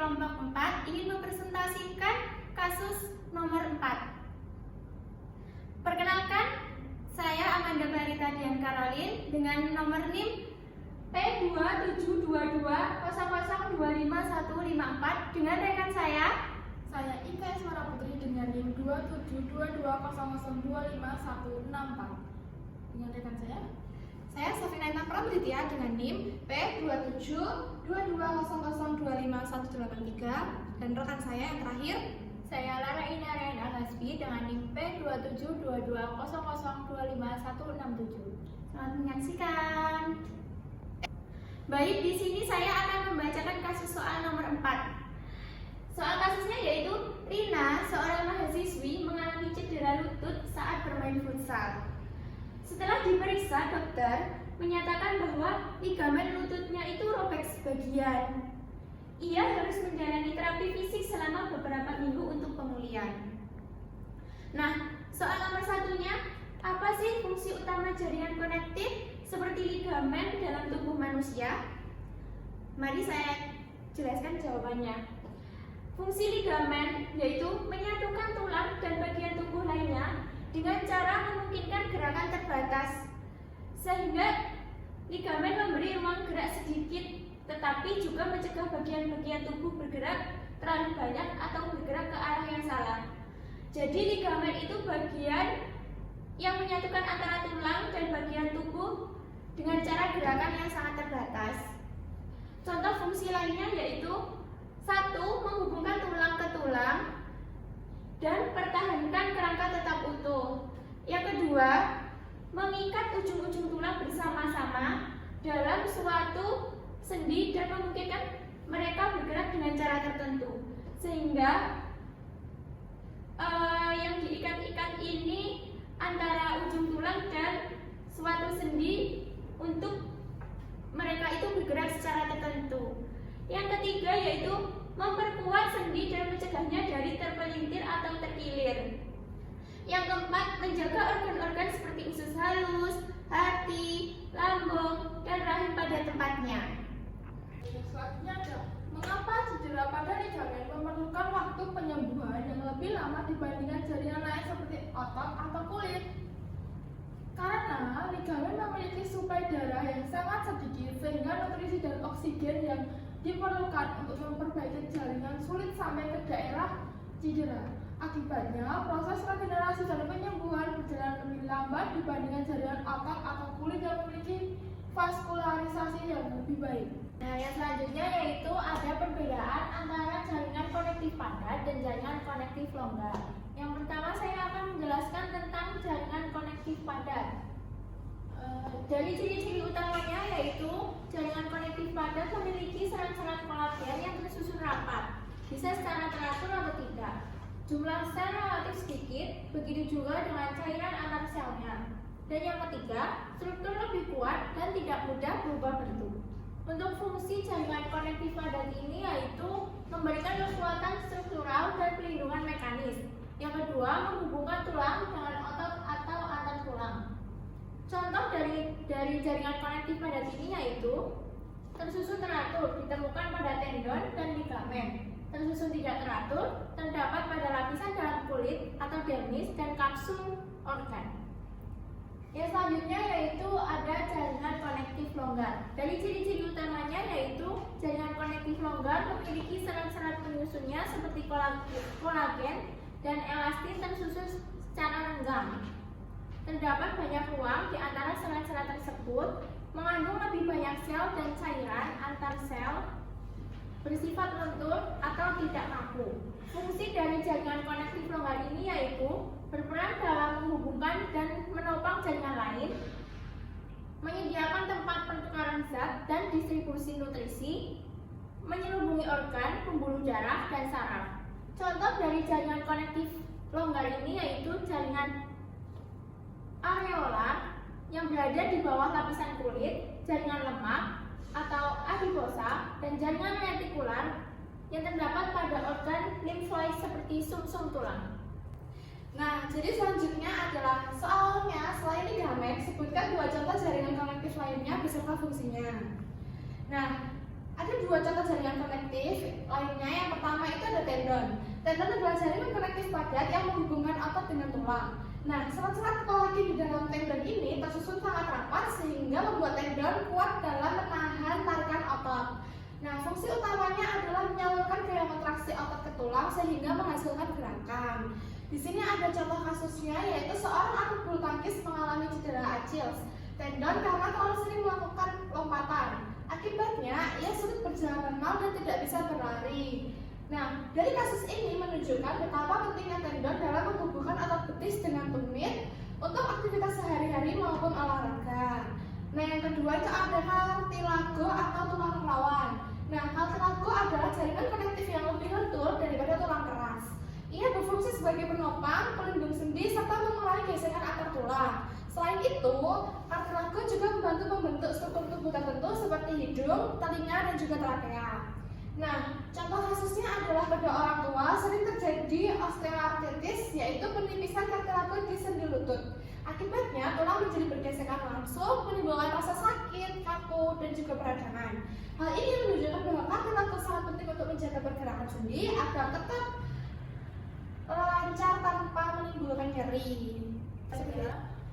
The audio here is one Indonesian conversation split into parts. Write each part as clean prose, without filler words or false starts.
kelompok 4 ingin mempresentasikan kasus nomor 4. Perkenalkan, saya Amanda Clarita Dian Caroline dengan nomor NIM P27220025154 dengan rekan saya Ika Iswara Putri dengan NIM 27220025164. Dengan rekan saya Safina Intan Prabuditya dengan NIM P27220025183 dan rekan saya yang terakhir saya Lara Inarian Agasbi dengan NIM P27220025167. Selamat menyaksikan. Baik, di sini saya akan membacakan kasus soal nomor 4. Soal kasusnya yaitu Rina, seorang mahasiswi mengalami cedera lutut saat bermain futsal. Setelah diperiksa, dokter menyatakan bahwa ligamen lututnya itu robek sebagian. Ia harus menjalani terapi fisik selama beberapa minggu untuk pemulihan. Nah, soal nomor satunya, apa sih fungsi utama jaringan konektif seperti ligamen dalam tubuh manusia? Mari saya jelaskan jawabannya. Fungsi ligamen yaitu menyatukan tulang dan bagian tubuh lainnya dengan cara memungkinkan gerakan terbatas, sehingga ligamen memberi ruang gerak sedikit tetapi juga mencegah bagian-bagian tubuh bergerak terlalu banyak atau bergerak ke arah yang salah. Jadi ligamen itu bagian yang menyatukan antara tulang dan bagian tubuh dengan cara gerakan yang sangat terbatas. Contoh fungsi lainnya yaitu 1. Menghubungkan tulang ke tulang dan pertahankan kerangka tetap utuh. Yang kedua, mengikat ujung-ujung tulang bersama-sama dalam suatu sendi dan memungkinkan mereka bergerak dengan cara tertentu, sehingga yang diikat-ikat ini antara ujung tulang dan suatu sendi untuk mereka itu bergerak secara tertentu. Yang ketiga yaitu memperkuat sendi dan mencegahnya dari terpelintir atau terkilir. Yang keempat, menjaga organ-organ seperti usus halus, hati, lambung, dan rahim pada tempatnya. selanjutnya ada mengapa cedera pada ligamen memerlukan waktu penyembuhan yang lebih lama dibandingkan jaringan lain seperti otot atau kulit? Karena ligamen memiliki suplai darah yang sangat sedikit sehingga nutrisi dan oksigen yang diperlukan untuk memperbaiki jaringan sulit sampai ke daerah cedera. Akibatnya, proses regenerasi dan penyembuhan berjalan lebih lambat dibandingkan jaringan otot atau kulit yang memiliki vaskularisasi yang lebih baik. Nah, yang selanjutnya yaitu ada perbedaan antara jaringan konektif padat dan jaringan konektif longgar. Yang pertama saya akan menjelaskan tentang jaringan konektif padat. Dari ciri-ciri utamanya yaitu jaringan konektif padat memiliki serat-serat kolagen yang tersusun rapat, bisa secara teratur atau tidak. Jumlah sel relatif sedikit, begitu juga dengan cairan antar selnya. Dan yang ketiga, struktur lebih kuat dan tidak mudah berubah bentuk. Untuk fungsi jaringan konektif padat ini yaitu memberikan kekuatan struktural dan pelindungan mekanis. Yang kedua, menghubungkan tulang dengan otot atau antar tulang. Contoh dari jaringan konektif padat ini yaitu tersusun teratur, ditemukan pada tendon dan ligamen. Tersusun tidak teratur, terdapat pada lapisan dalam kulit atau dermis dan kapsul organ. Yang selanjutnya yaitu ada jaringan konektif longgar. Dari ciri-ciri utamanya yaitu jaringan konektif longgar memiliki serat-serat penyusunnya seperti kolagen dan elastin tersusun secara renggang. Terdapat banyak ruang di antara serat-serat tersebut, mengandung lebih banyak sel dan cairan antar sel, bersifat lentur atau tidak kaku. Fungsi dari jaringan konektif longgar ini yaitu berperan dalam menghubungkan dan menopang jaringan lain, menyediakan tempat pertukaran zat dan distribusi nutrisi, menyelubungi organ, pembuluh darah, dan saraf. Contoh dari jaringan konektif longgar ini yaitu jaringan areolar yang berada di bawah lapisan kulit, jaringan lemak atau adiposa, dan jaringan retikular yang terdapat pada organ limfoid seperti sumsum tulang. Nah, jadi selanjutnya adalah soalnya selain ligamen, sebutkan 2 contoh jaringan konektif lainnya beserta fungsinya. Nah, Ada dua contoh jaringan konektif lainnya. Yang pertama itu ada tendon. Tendon adalah jaringan konektif padat yang menghubungkan otot dengan tulang. Nah, serat-serat kolagen di dalam tendon ini tersusun sangat rapat sehingga membuat tendon kuat dalam menahan tarikan otot. Nah, fungsi utamanya adalah menyalurkan gaya kontraksi otot ke tulang sehingga menghasilkan gerakan. Di sini ada contoh kasusnya, yaitu seorang atlet bulu tangkis mengalami cedera Achilles tendon karena terlalu sering melakukan lompatan. Akibatnya, ia sulit berjalan normal dan tidak bisa berlari. Nah, dari kasus ini menunjukkan betapa pentingnya tendon dalam menghubungkan otot betis dengan tumit untuk aktivitas sehari-hari maupun olahraga. Nah, yang kedua itu ada cartilago atau tulang rawan. Nah, cartilago adalah jaringan konektif yang lebih lentur daripada tulang keras. Ia berfungsi sebagai penopang, pelindung sendi, serta mengurangi gesekan antar tulang. Selain itu, cartilago juga membantu membentuk struktur tubuh tertentu seperti hidung, telinga, dan juga trachea. Nah, contoh kasusnya adalah pada orang tua sering terjadi osteoartritis, yaitu penipisan cartilago di sendi lutut. Akibatnya, tulang menjadi bergesekan langsung, menimbulkan rasa sakit, kaku, dan juga peradangan. Hal ini menunjukkan bahwa cartilago sangat penting untuk menjaga pergerakan sendi agar tetap lancar tanpa menimbulkan nyeri.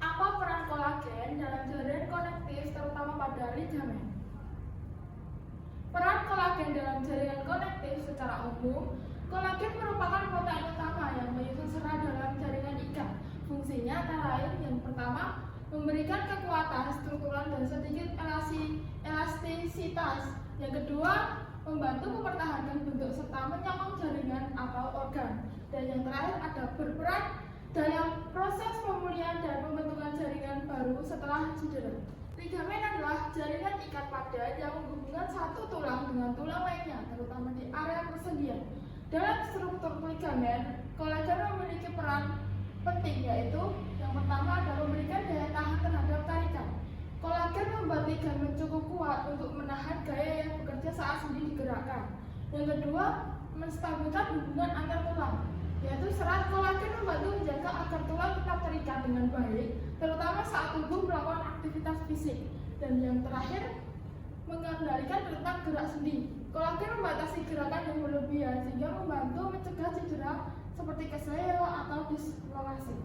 Apa peran kolagen dalam jaringan konektif terutama pada ligamen? Peran kolagen dalam jaringan konektif secara umum, kolagen merupakan protein utama yang menyusun serat dalam jaringan ikat. Fungsinya antara lain yang pertama, memberikan kekuatan struktural dan sedikit elastisitas. Yang kedua, membantu mempertahankan bentuk serta menyokong jaringan atau organ. Dan yang terakhir ada berperan dalam proses pemulihan dan pembentukan jaringan baru setelah cedera. Ligamen adalah jaringan ikat padat yang menghubungkan satu tulang dengan tulang lainnya, terutama di area persendian. Dalam struktur ligamen, kolagen memiliki peran penting, yaitu yang pertama adalah memberikan daya tahan terhadap tarikan. Kolagen membuat ligamen cukup kuat untuk menahan gaya yang bekerja saat sendi digerakkan. Yang kedua, menstabilkan hubungan antar tulang, yaitu serat kolagen membantu menjaga agar tulang tetap terikat dengan baik, terutama saat tubuh melakukan aktivitas fisik. Dan yang terakhir, mengendalikan tentang gerak sendi. Kolagen membatasi gerakan yang berlebihan sehingga membantu mencegah cedera seperti keseleo atau dislokasi.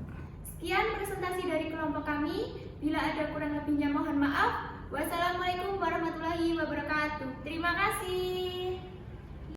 Sekian presentasi dari kelompok kami. Bila ada kurang lebihnya mohon maaf. Wassalamualaikum warahmatullahi wabarakatuh. Terima kasih.